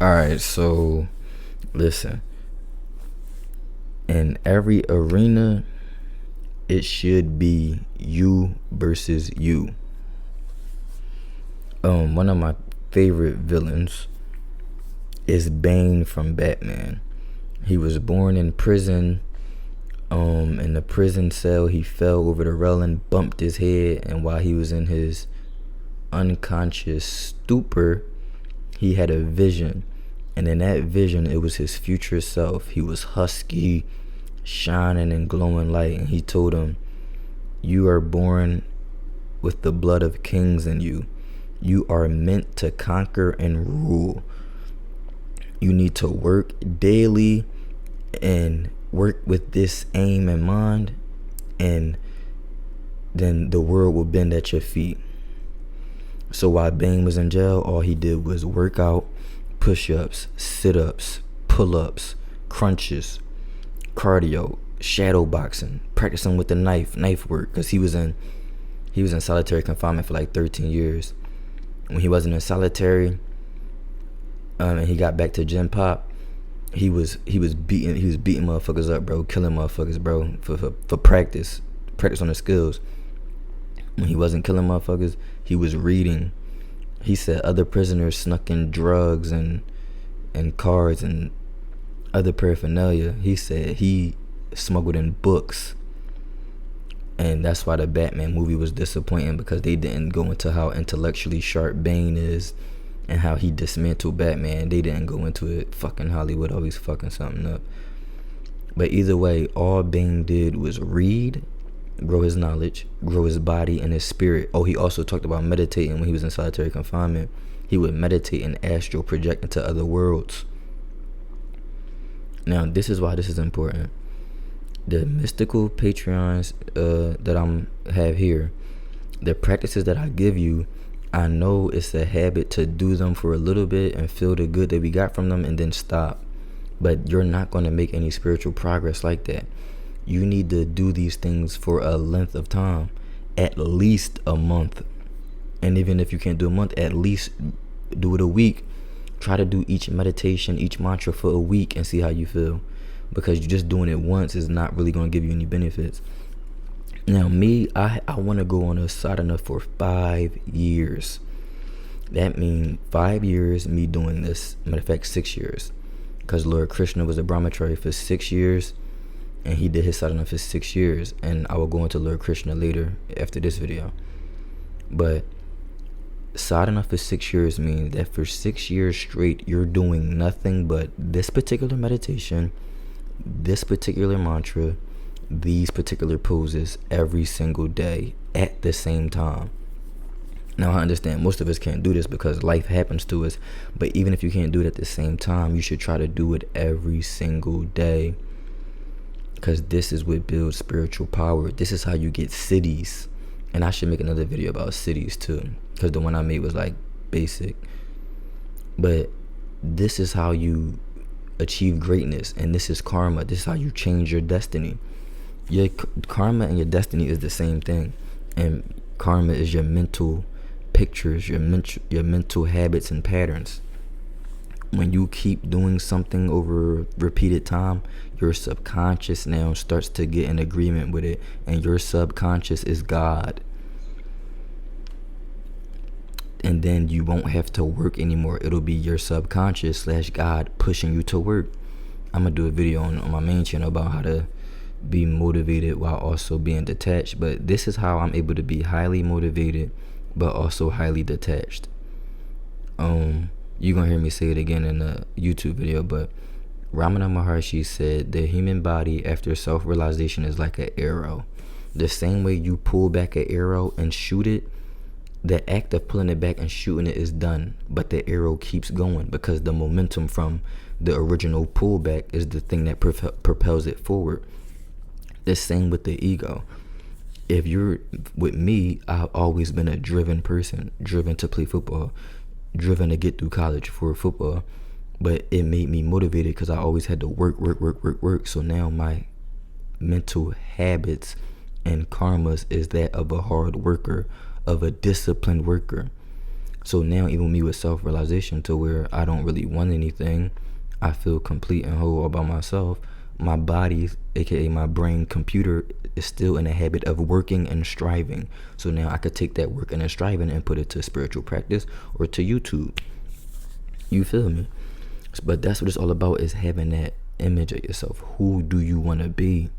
Alright, so listen. In every arena, it should be you versus you. One of my favorite villains is Bane from Batman. He was born in prison. In the prison cell, he fell over the railing, bumped his head, and while he was in his unconscious stupor, he had a vision. And in that vision, it was his future self. He was husky, shining and glowing light. And he told him, "You are born with the blood of kings in you. You are meant to conquer and rule. You need to work daily and work with this aim in mind, and then the world will bend at your feet." So while Bane was in jail, all he did was work out, push-ups, sit-ups, pull-ups, crunches, cardio, shadow boxing, practicing with the knife work, because he was in solitary confinement for like 13 years. When he wasn't in solitary, and he got back to gym pop, he was beating motherfuckers up, bro, killing motherfuckers, bro, for practice on the skills. When he wasn't killing motherfuckers, he was reading. He said other prisoners snuck in drugs and cards and other paraphernalia. He said he smuggled in books. And that's why the Batman movie was disappointing, because they didn't go into how intellectually sharp Bane is and how he dismantled Batman. They didn't go into it. Fucking Hollywood always fucking something up. But either way, all Bane did was read, grow his knowledge, grow his body and his spirit. Oh, he also talked about meditating when he was in solitary confinement. He would meditate and astral project into other worlds. Now, this is why this is important. The mystical Patreons that I'm have here, the practices that I give you, I know it's a habit to do them for a little bit and feel the good that we got from them and then stop. But you're not going to make any spiritual progress like that. You need to do these things for a length of time, at least a month. And even if you can't do a month, at least do it a week. Try to do each meditation, each mantra for a week and see how you feel. Because you're just doing it once is not really going to give you any benefits. Now, me, I want to go on a sadhana for 5 years. That means 5 years me doing this. Matter of fact, 6 years. Because Lord Krishna was a brahmachari for 6 years. And he did his sadhana for 6 years. And I will go into Lord Krishna later after this video. But sadhana for 6 years means that for 6 years straight, you're doing nothing but this particular meditation, this particular mantra, these particular poses every single day at the same time. Now, I understand most of us can't do this because life happens to us. But even if you can't do it at the same time, you should try to do it every single day. Because this is what builds spiritual power. This is how you get cities. And I should make another video about cities too, because the one I made was like basic. But this is how you achieve greatness. And this is karma. This is how you change your destiny. Your karma and your destiny is the same thing. And karma is your mental pictures, your mental habits and patterns. When you keep doing something over repeated time, your subconscious now starts to get in agreement with it, and your subconscious is God. And then you won't have to work anymore. It'll be your subconscious / God pushing you to work. I'm gonna do a video on my main channel about how to be motivated while also being detached. But this is how I'm able to be highly motivated but also highly detached. You're gonna hear me say it again in a YouTube video, but Ramana Maharshi said the human body after self-realization is like an arrow. The same way you pull back an arrow and shoot it, the act of pulling it back and shooting it is done, but the arrow keeps going because the momentum from the original pullback is the thing that propels it forward. The same with the ego. If you're with me, I've always been a driven person, driven to play football, driven to get through college for football. But it made me motivated because I always had to work. So now my mental habits and karmas is that of a hard worker, of a disciplined worker. So now even me with self-realization to where I don't really want anything, I feel complete and whole all by myself. My body, aka my brain computer, is still in a habit of working and striving. So now I could take that working and striving and put it to spiritual practice or to YouTube. You feel me? But that's what it's all about, is having that image of yourself. Who do you want to be?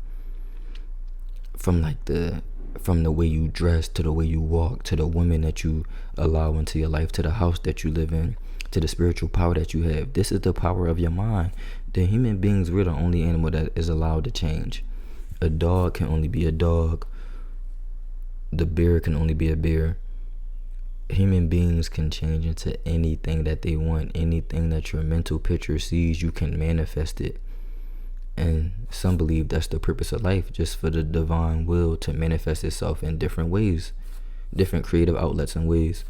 From the way you dress, to the way you walk, to the women that you allow into your life, to the house that you live in, to the spiritual power that you have. This is the power of your mind. The human beings, we're the only animal that is allowed to change. A dog can only be a dog. The bear can only be a bear. Human beings can change into anything that they want. Anything that your mental picture sees, you can manifest it. And some believe that's the purpose of life, just for the divine will to manifest itself in different ways, different creative outlets and ways.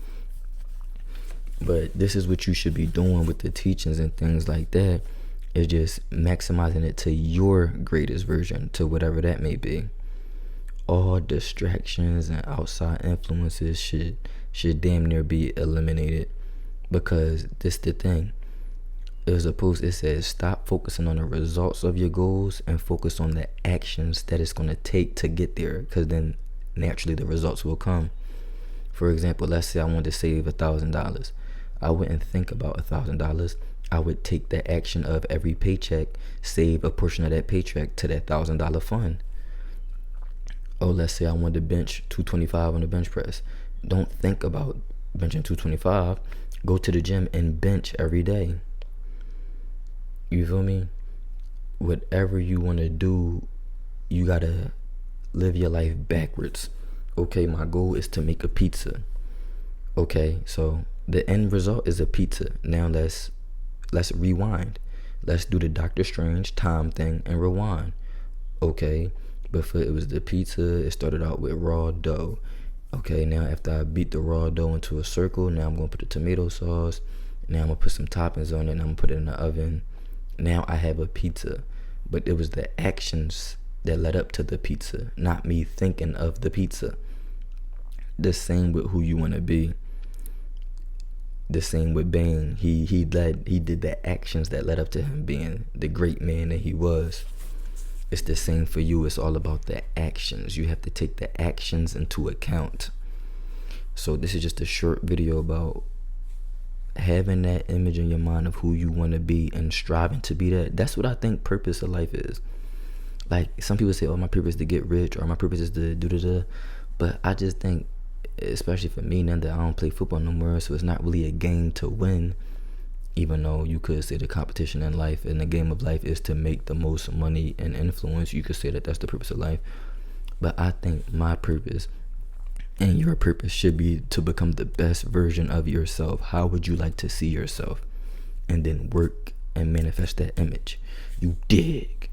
But this is what you should be doing with the teachings and things like that, is just maximizing it to your greatest version, to whatever that may be. All distractions and outside influences should damn near be eliminated, because this the thing. It says stop focusing on the results of your goals and focus on the actions that it's going to take to get there, because then naturally the results will come. For example, let's say I wanted to save $1,000. I wouldn't think about $1,000. I would take the action of every paycheck, save a portion of that paycheck to that $1,000 fund. Oh, let's say I wanted to bench 225 on the bench press. Don't think about benching 225. Go to the gym and bench every day. You feel me? Whatever you want to do, you gotta live your life backwards. Okay, my goal is to make a pizza. Okay, so the end result is a pizza. Now let's rewind. Let's do the Doctor Strange time thing and rewind. Okay, before it was the pizza, it started out with raw dough. Okay, now after I beat the raw dough into a circle, now I'm gonna put the tomato sauce. Now I'm gonna put some toppings on it and I'm gonna put it in the oven. Now I have a pizza. But it was the actions that led up to the pizza, not me thinking of the pizza. The same with who you want to be. The same with Bane. He did the actions that led up to him being the great man that he was. It's the same for you. It's all about the actions. You have to take the actions into account. So this is just a short video about having that image in your mind of who you want to be and striving to be that. That's what I think purpose of life is. Like, some people say, oh, my purpose is to get rich, or my purpose is to do da. But I just think, especially for me, now that I don't play football no more, so it's not really a game to win, even though you could say the competition in life and the game of life is to make the most money and influence. You could say that that's the purpose of life. But I think my purpose and your purpose should be to become the best version of yourself. How would you like to see yourself? And then work and manifest that image. You dig?